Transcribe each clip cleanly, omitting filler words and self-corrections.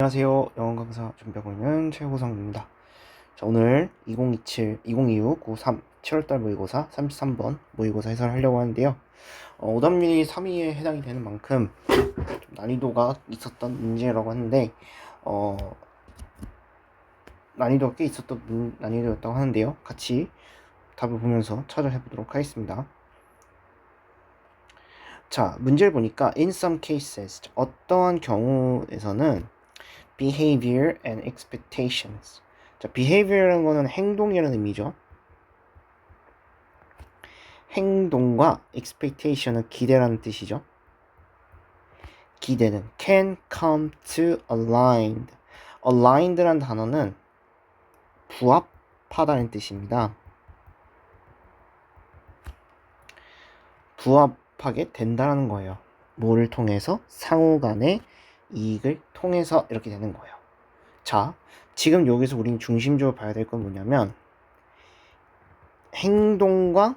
안녕하세요. 영어 강사 준비하고 있는 최호성입니다. 자, 오늘 2025 7월달 모의고사 33번 모의고사 해설을 하려고 하는데요. 오답률이 3위에 해당이 되는 만큼 좀 난이도가 있었던 문제라고 하는데 난이도가 꽤 있었던 난이도였다고 하는데요. 같이 답을 보면서 찾아해 보도록 하겠습니다. 자, 문제를 보니까 in some cases 어떠한 경우에서는 behavior and expectations. 자, behavior라는 거는 행동이라는 의미죠. 행동과 expectation은 기대라는 뜻이죠. 기대는 can come to aligned. aligned라는 단어는 부합하다는 뜻입니다. 부합하게 된다는 거예요. 뭐를 통해서? 상호 간의 이익을 통해서 이렇게 되는 거예요. 자, 지금 여기서 우린 중심적으로 봐야 될 건 뭐냐면 행동과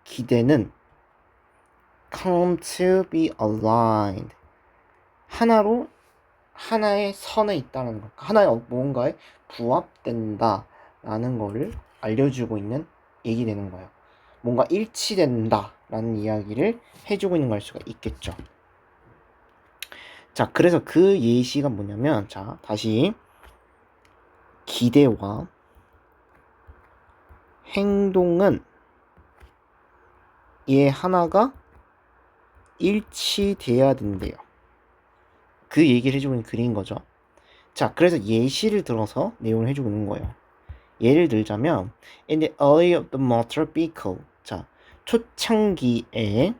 기대는 come to be aligned. 하나의 선에 있다는 거. 하나의 뭔가에 부합된다 라는 거를 알려주고 있는 얘기 되는 거예요. 뭔가 일치된다 라는 이야기를 해주고 있는 걸 수가 있겠죠. 자, 그래서 그 예시가 뭐냐면, 자, 다시 기대와 행동은 얘 하나가 일치돼야 된대요. 그 얘기를 해주고 있는 글인 거죠. 자, 그래서 예시를 들어서 내용을 해주고 있는 거예요. 예를 들자면 in the early of the motor vehicle. 자, 초창기에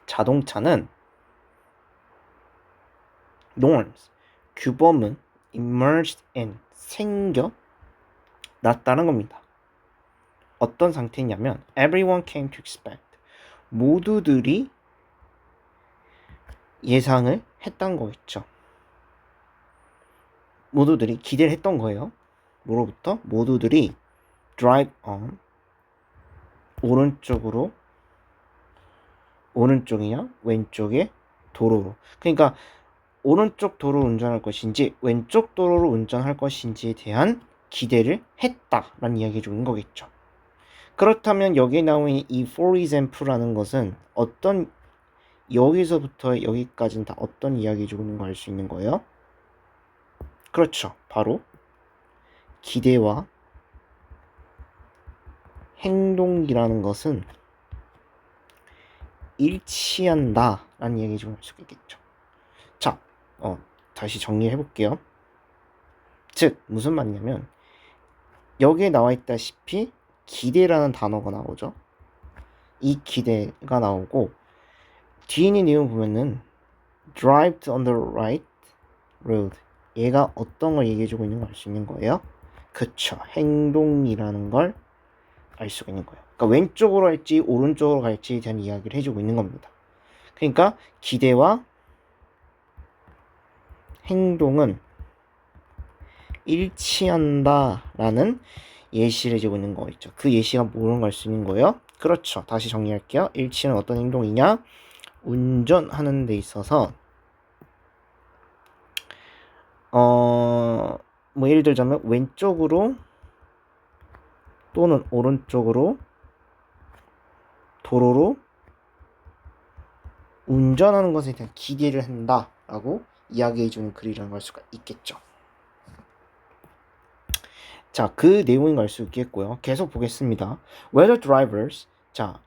자동차는 norms, 규범은 emerged in, 생겨났다는 겁니다. 어떤 상태냐면 everyone came to expect, 모두들이 예상을 했던 거겠죠. 모두들이 기대를 했던 거예요. 뭐로부터? 모두들이 drive on, 오른쪽이냐 왼쪽의 도로로. 그러니까 오른쪽 도로를 운전할 것인지 왼쪽 도로를 운전할 것인지에 대한 기대를 했다라는 이야기를 주는 거겠죠. 그렇다면 여기에 나오는 이 for example라는 것은 여기서부터 여기까지는 다 어떤 이야기 주고 있는 거 알 수 있는 거예요? 그렇죠. 바로 기대와 행동이라는 것은 일치한다 라는 얘기 좀 할 수 있겠죠. 자, 다시 정리해 볼게요. 즉, 무슨 말이냐면 여기에 나와 있다시피 기대라는 단어가 나오죠. 이 기대가 나오고 뒤에 있는 내용 보면은 drive on the right road. 얘가 어떤 걸 얘기해주고 있는 걸 알 수 있는 거예요. 그쵸. 행동이라는 걸 알 수가 있는 거예요. 그러니까 왼쪽으로 할지 오른쪽으로 갈지에 대한 이야기를 해주고 있는 겁니다. 그러니까 기대와 행동은 일치한다라는 예시를 해주고 있는 거겠죠. 그 예시가 뭐라는 걸 알 수 있는 거예요? 그렇죠. 다시 정리할게요. 일치는 어떤 행동이냐? 운전하는 데 있어서 뭐 예를 들자면 왼쪽으로 또는 오른쪽으로 도로로 운전하는 것에 대한 기대를 한다라고 이야기해주는 글이라는 걸 수가 있겠죠. 자, 그 내용인 걸 알 수 있겠고요. 계속 보겠습니다. Whether drivers, 자,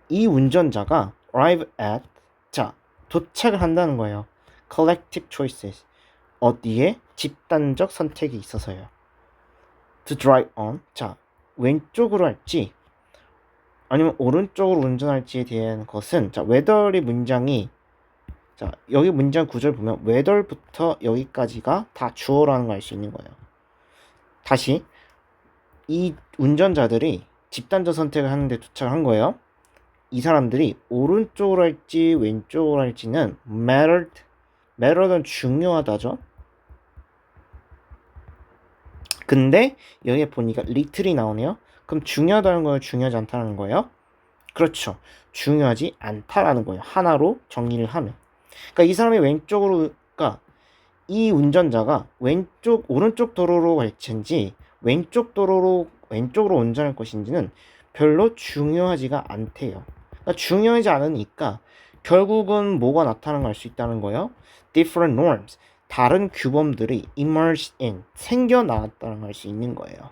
이 운전자가 arrive at, 자, 도착을 한다는 거예요. collective choices, 어디에? 집단적 선택이 있어서요. to drive on, 자, 왼쪽으로 할지 아니면 오른쪽으로 운전할지에 대한 것은, 자, whether의 문장이, 자, 여기 문장 구절 보면 whether부터 여기까지가 다 주어라는 걸 알 수 있는 거예요. 다시 이 운전자들이 집단적 선택을 하는데 도착을 한 거예요. 이 사람들이 오른쪽으로 할지 왼쪽으로 할지는 matter는 중요하다죠. 근데 여기에 보니까 little이 나오네요. 그럼 중요하다는 거예요? 중요하지 않다는 거예요? 그렇죠. 중요하지 않다라는 거예요. 하나로 정리를 하면. 그러니까 이 사람이 왼쪽으로, 그러니까 이 운전자가 오른쪽 도로로 갈지 왼쪽으로 운전할 것인지는 별로 중요하지가 않대요. 그러니까 중요하지 않으니까 결국은 뭐가 나타나는 걸 알 수 있다는 거예요. Different norms, 다른 규범들이 emerge in, 생겨나왔다는 걸 알 수 있는 거예요.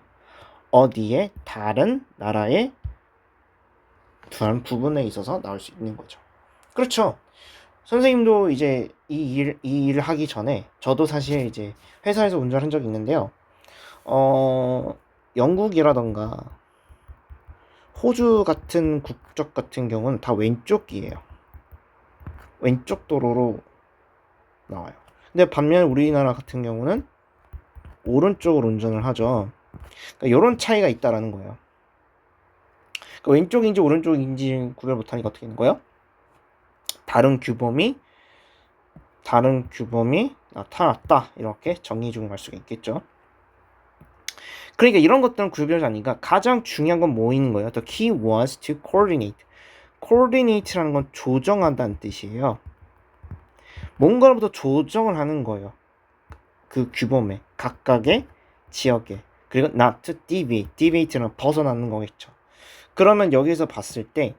어디에? 다른 나라의 두 부분에 있어서 나올 수 있는 거죠. 그렇죠. 선생님도 이제 이 일을 하기 전에 저도 사실 이제 회사에서 운전한 적이 있는데요. 영국이라던가 호주 같은 국적 같은 경우는 다 왼쪽이에요. 왼쪽 도로로 나와요. 근데 반면 우리나라 같은 경우는 오른쪽으로 운전을 하죠. 그러니까 이런 차이가 있다라는 거예요. 그러니까 왼쪽인지 오른쪽인지 구별 못하니까 어떻게 되는 거예요? 다른 규범이 나타났다, 이렇게 정리해 주고 갈 수가 있겠죠. 그러니까 이런 것들은 구별자니까 가장 중요한 건 뭐인 거예요? The key was to coordinate. coordinate라는 건 조정한다는 뜻이에요. 뭔가로부터 조정을 하는 거예요. 그 규범에, 각각의 지역에. 그리고 not to deviate. deviate는 벗어나는 거겠죠. 그러면 여기서 봤을 때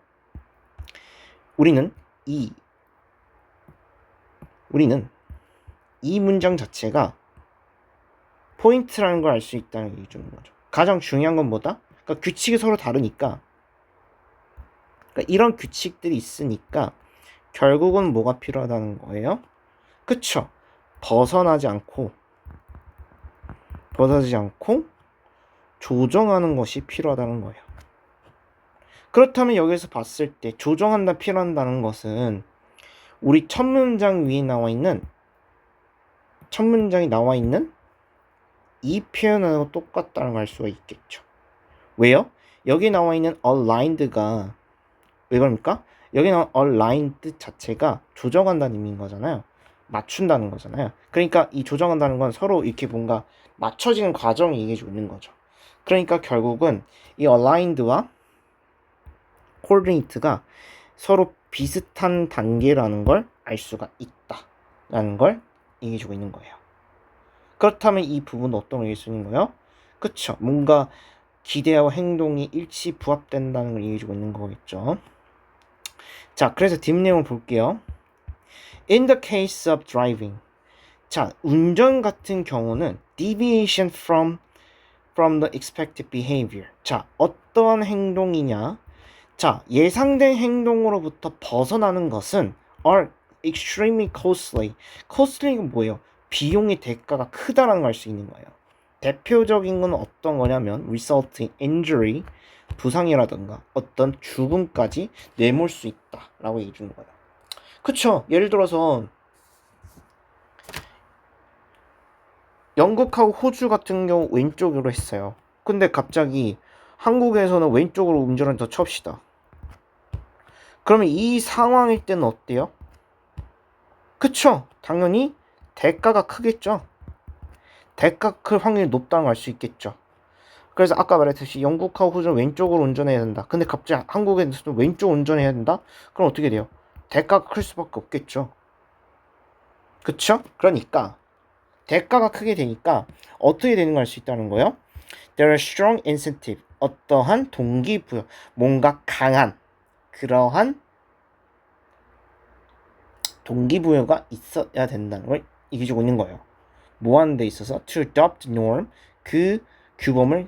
우리는 이 문장 자체가 포인트라는 걸 알 수 있다는 얘기 주는 거죠. 가장 중요한 건 뭐다? 그러니까 규칙이 서로 다르니까, 그러니까 이런 규칙들이 있으니까 결국은 뭐가 필요하다는 거예요? 그쵸? 벗어나지 않고 조정하는 것이 필요하다는 거예요. 그렇다면 여기서 봤을 때 필요한다는 것은 우리 첫 문장이 나와 있는 이 표현하고 똑같다는 걸 알 수가 있겠죠. 왜요? 여기 나와 있는 aligned가 왜 그럽니까? 여기 나온 aligned 자체가 조정한다는 의미인 거잖아요. 맞춘다는 거잖아요. 그러니까 이 조정한다는 건 서로 이렇게 뭔가 맞춰지는 과정을 얘기해주고 있는 거죠. 그러니까 결국은 이 aligned와 coordinate가 서로 비슷한 단계라는 걸 알 수가 있다라는 걸 얘기해주고 있는 거예요. 그렇다면 이 부분은 어떤 걸 얘기할 수 있는 거예요? 그쵸? 뭔가 기대와 행동이 부합된다는 걸 얘기해주고 있는 거겠죠. 자, 그래서 뒷내용을 볼게요. In the case of driving. 자, 운전 같은 경우는 deviation from the expected behavior. 자, 어떠한 행동이냐? 자, 예상된 행동으로부터 벗어나는 것은 are extremely costly. costly가 뭐예요? 비용의 대가가 크다라는 걸 알 수 있는 거예요. 대표적인 건 어떤 거냐면 result in injury, 부상이라든가 어떤 죽음까지 내몰 수 있다라고 얘기해 주는 거예요. 그쵸? 예를 들어서 영국하고 호주 같은 경우 왼쪽으로 했어요. 근데 갑자기 한국에서는 왼쪽으로 운전을 더 칩시다. 그러면 이 상황일 때는 어때요? 그쵸? 당연히 대가가 크겠죠. 대가 클 확률이 높다는 걸 알 수 있겠죠. 그래서 아까 말했듯이 영국하고 호주는 왼쪽으로 운전해야 된다. 근데 갑자기 한국에서도 왼쪽 운전해야 된다? 그럼 어떻게 돼요? 대가가 클 수밖에 없겠죠. 그쵸? 그러니까 대가가 크게 되니까 어떻게 되는 걸 알 수 있다는 거예요? There is strong incentive. 어떠한 동기부여, 뭔가 강한 그러한 동기부여가 있어야 된다는 걸 얘기해주고 있는 거예요. 뭐 하는 데 있어서 to adopt norm, 그 규범을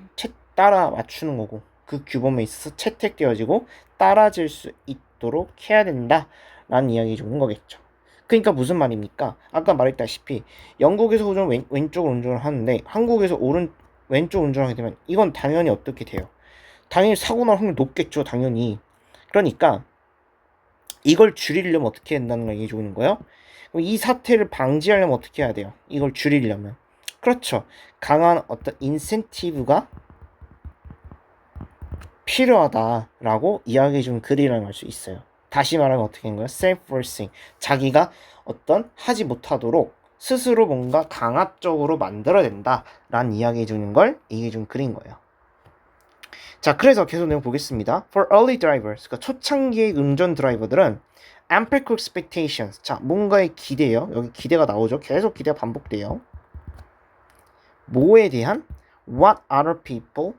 따라 맞추는 거고 그 규범에 있어서 채택되어지고 따라질 수 있도록 해야 된다 라는 이야기 주는 거겠죠. 그러니까 무슨 말입니까? 아까 말했다시피 영국에서 왼쪽으로 운전을 하는데 한국에서 왼쪽 운전을 하게 되면 이건 당연히 어떻게 돼요? 당연히 사고 날 확률이 높겠죠. 당연히. 그러니까 이걸 줄이려면 어떻게 한다는 걸 얘기해 주고 있는 거예요. 이 사태를 방지하려면 어떻게 해야 돼요? 이걸 줄이려면. 그렇죠. 강한 어떤 인센티브가 필요하다라고 이야기해 준 글이라는 걸 수 있어요. 다시 말하면 어떻게 하는 거예요? self-forcing. 자기가 어떤 하지 못하도록 스스로 뭔가 강압적으로 만들어야 된다라는 이야기해 주는 걸 얘기해 준 글인 거예요. 자, 그래서 계속 내용 보겠습니다. For early drivers, 그러니까 초창기의 운전 드라이버들은 empirical expectations. 자, 뭔가의 기대요. 여기 기대가 나오죠. 계속 기대가 반복돼요. 뭐에 대한? What other people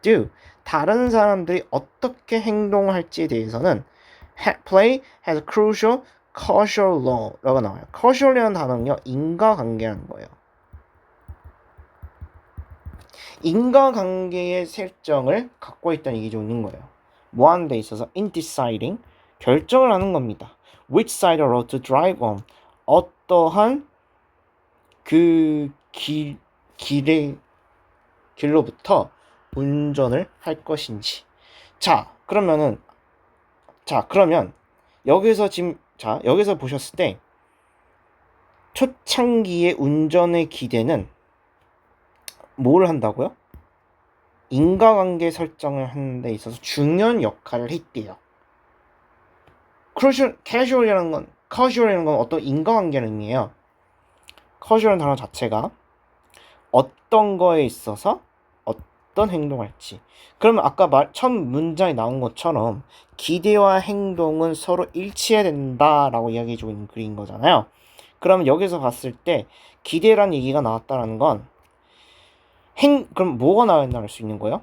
do. 다른 사람들이 어떻게 행동을 할지에 대해서는 play has a crucial causal law라고 나와요. causal이라는 단어는요, 인과관계라는 거예요. 인과관계의 설정을 갖고 있다는 얘기가 있는 거예요. 뭐 하는 데 있어서 in deciding 결정을 하는 겁니다. which side of the road to drive on. 어떠한 그 길로부터 운전을 할 것인지. 그러면 여기서 보셨을 때 초창기의 운전의 기대는 뭘 한다고요? 인과관계 설정을 하는 데 있어서 중요한 역할을 했대요. casual이라는 건 어떤 인과관계는 의미예요. casual이라는 단어 자체가 어떤 거에 있어서 어떤 행동을 할지. 그러면 아까 첫 문장에 나온 것처럼 기대와 행동은 서로 일치해야 된다라고 이야기해주고 있는 글인 거잖아요. 그러면 여기서 봤을 때 기대라는 얘기가 나왔다는 건 그럼 뭐가 나와야 된다고 할 수 있는 거예요?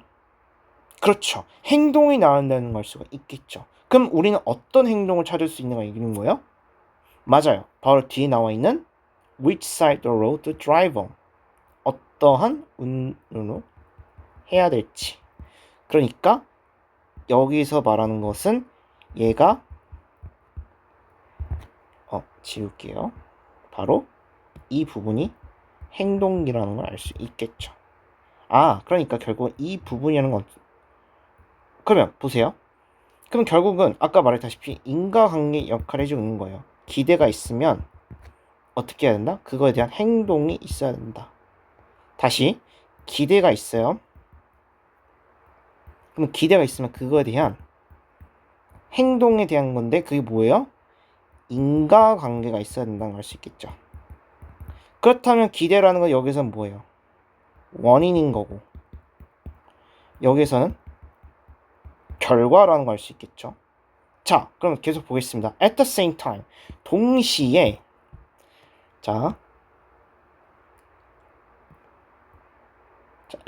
그렇죠. 행동이 나와야 된다는 걸 수가 있겠죠. 그럼 우리는 어떤 행동을 찾을 수 있는가 얘기하는 거예요? 맞아요. 바로 뒤에 나와 있는 which side the road to drive on. 어떠한 운으로 해야 될지. 그러니까 여기서 말하는 것은 얘가 지울게요. 바로 이 부분이 행동이라는 걸 알 수 있겠죠. 그러니까 결국 이 부분이라는 건 그러면 보세요. 그럼 결국은 아까 말했다시피 인과관계 역할을 해주는 거예요. 기대가 있으면 어떻게 해야 된다? 그거에 대한 행동이 있어야 된다. 다시 기대가 있어요. 그럼 기대가 있으면 그거에 대한 행동에 대한 건데 그게 뭐예요? 인과관계가 있어야 된다는 걸 알 수 있겠죠. 그렇다면 기대라는 건 여기서는 뭐예요? 원인인 거고 여기서는 결과라는 걸 알 수 있겠죠. 그럼 계속 보겠습니다. At the same time, 동시에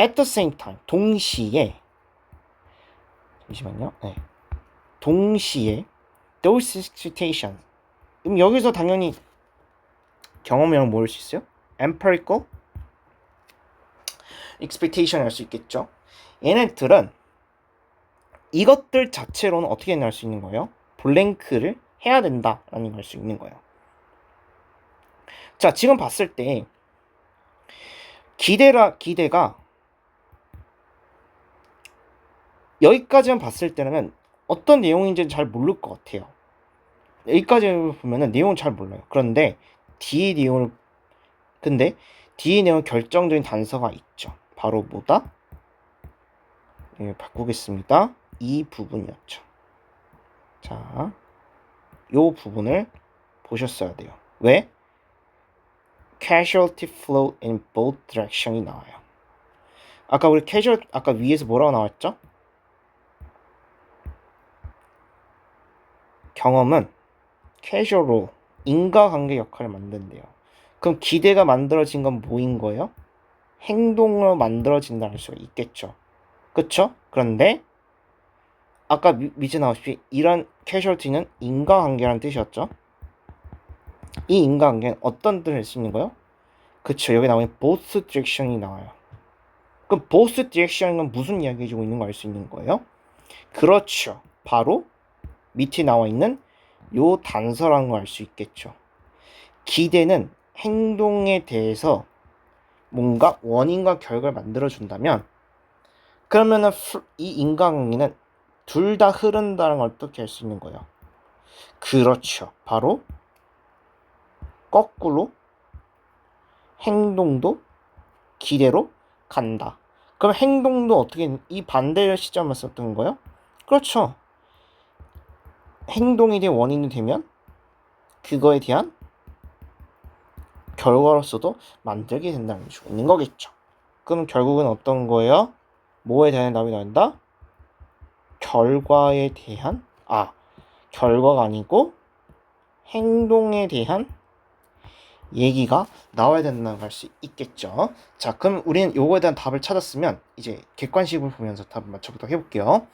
at the same time, 동시에 잠시만요. 네. 동시에 those expectations. 그럼 여기서 당연히 경험이랑 뭘 수 있어요? empirical expectation 할 수 있겠죠. 얘네들은 이것들 자체로는 어떻게 할 수 있는 거예요? 블랭크를 해야 된다라는 걸 알 수 있는 거예요. 지금 봤을 때 기대가 여기까지만 봤을 때는 어떤 내용인지는 잘 모를 것 같아요. 여기까지 보면은 내용은 잘 몰라요. 그런데 뒤에 내용을 결정적인 단서가 있죠. 바로 뭐다? 바꾸겠습니다. 이 부분이었죠. 요 부분을 보셨어야 돼요. 왜? casualty flow in both direction이 나와요. 아까 위에서 뭐라고 나왔죠? 경험은 casual로 인과관계 역할을 만든대요. 그럼 기대가 만들어진 건 뭐인 거예요? 행동으로 만들어진다는 수가 있겠죠. 그쵸? 그런데 아까 밑에 나오시피 이런 casualty는 인과관계라는 뜻이었죠. 이 인과관계는 어떤 뜻을 할 수 있는 거예요? 그쵸. 여기 나오는 both direction이 나와요. 그럼 both direction은 무슨 이야기 해주고 있는 거 알 수 있는 거예요? 그렇죠. 바로 밑에 나와 있는 요 단서라는 걸 알 수 있겠죠. 기대는 행동에 대해서 뭔가 원인과 결과를 만들어준다면 그러면은 이 인과관계는 둘 다 흐른다는 걸 어떻게 할 수 있는 거예요? 그렇죠. 바로 거꾸로 행동도 기대로 간다. 그럼 행동도 어떻게 이 반대의 시점을 썼던 거예요? 그렇죠. 행동이 된 원인이 되면 그거에 대한 결과로서도 만들게 된다는 게 있는 거겠죠. 그럼 결국은 어떤 거예요? 뭐에 대한 답이 나온다? 결과에 대한 결과가 아니고 행동에 대한 얘기가 나와야 된다는 걸 알 수 있겠죠. 자, 그럼 우리는 요거에 대한 답을 찾았으면 이제 객관식을 보면서 답을 맞춰보도록 해볼게요.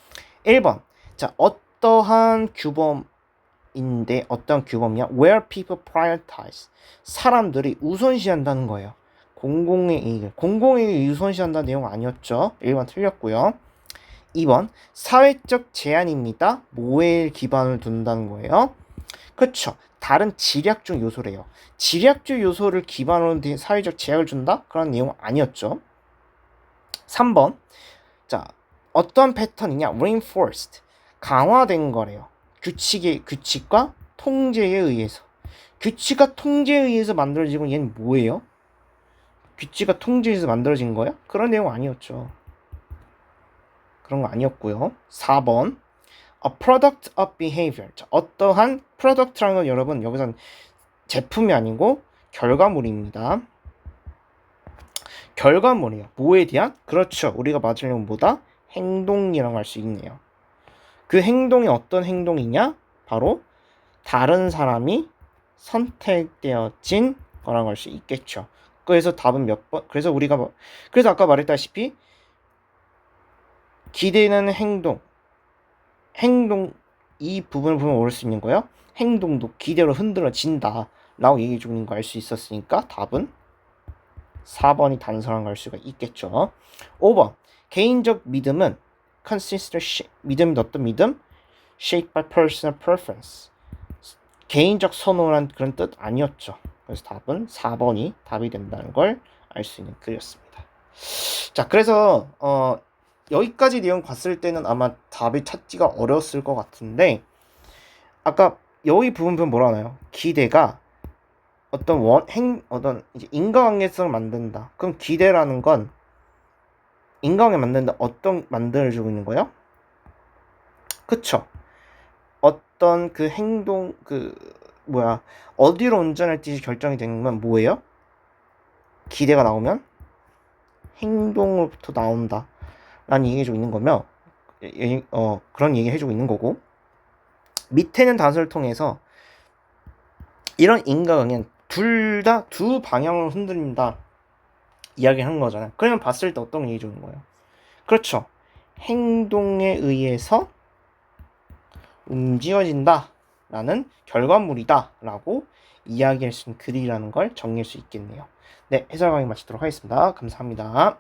1번. 자, 어떠한 규범인데 어떤 규범이야? Where people prioritize. 사람들이 우선시한다는 거예요. 공공의 이익을 우선시한다는 내용 아니었죠. 1번 틀렸고요. 2번. 사회적 제한입니다. 뭐에 기반을 둔다는 거예요? 그렇죠. 다른 지략적 요소래요. 지략적 요소를 기반으로 된 사회적 제약을 준다? 그런 내용 아니었죠. 3번. 자, 어떤 패턴이냐? reinforced. 강화된 거래요. 규칙과 통제에 의해서. 규칙과 통제에 의해서 만들어지고 얘는 뭐예요? 규칙과 통제에 의해서 만들어진 거야? 그런 내용 아니었죠. 그런 거 아니었고요. 4번. A product of behavior. 자, 어떠한 product라는 건 여러분 여기선 제품이 아니고 결과물입니다. 결과물이에요. 뭐에 대한? 그렇죠. 우리가 맞으려면 뭐다? 행동이라고 할 수 있네요. 그 행동이 어떤 행동이냐? 바로 다른 사람이 선택되어진 거라고 할 수 있겠죠. 그래서 답은 몇 번? 그래서 아까 말했다시피 기대는 행동 이 부분을 보면 올 수 있는 거예요. 행동도 기대로 흔들어진다 라고 얘기해 주는 거 알 수 있었으니까 답은 4번이 단서란 걸 수가 있겠죠. 5번. 개인적 믿음은 믿음이 어떤 믿음? shaped by personal preference. 개인적 선호란 그런 뜻 아니었죠. 그래서 답은 4번이 답이 된다는 걸 알 수 있는 글이었습니다. 자, 그래서 여기까지 내용 봤을 때는 아마 답을 찾기가 어려웠을 것 같은데 아까 여기 부분 보면 뭐라 하나요? 기대가 어떤 이제 인과관계성을 만든다. 그럼 기대라는 건 인과관계 만드는데 어떤 만들어주고 있는 거예요? 그쵸? 어떤 그 행동 어디로 운전할지 결정이 되는 건 뭐예요? 기대가 나오면 행동으로부터 나온다 라는 얘기 해주고 있는 거며 그런 얘기 해주고 있는 거고 밑에는 단서를 통해서 이런 인과관계는 둘 다 두 방향으로 흔들린다 이야기하는 거잖아요. 그러면 봤을 때 어떤 얘기 주는 거예요? 그렇죠. 행동에 의해서 움직여진다 라는 결과물이다 라고 이야기할 수 있는 글이라는 걸 정리할 수 있겠네요. 네, 해설 강의 마치도록 하겠습니다. 감사합니다.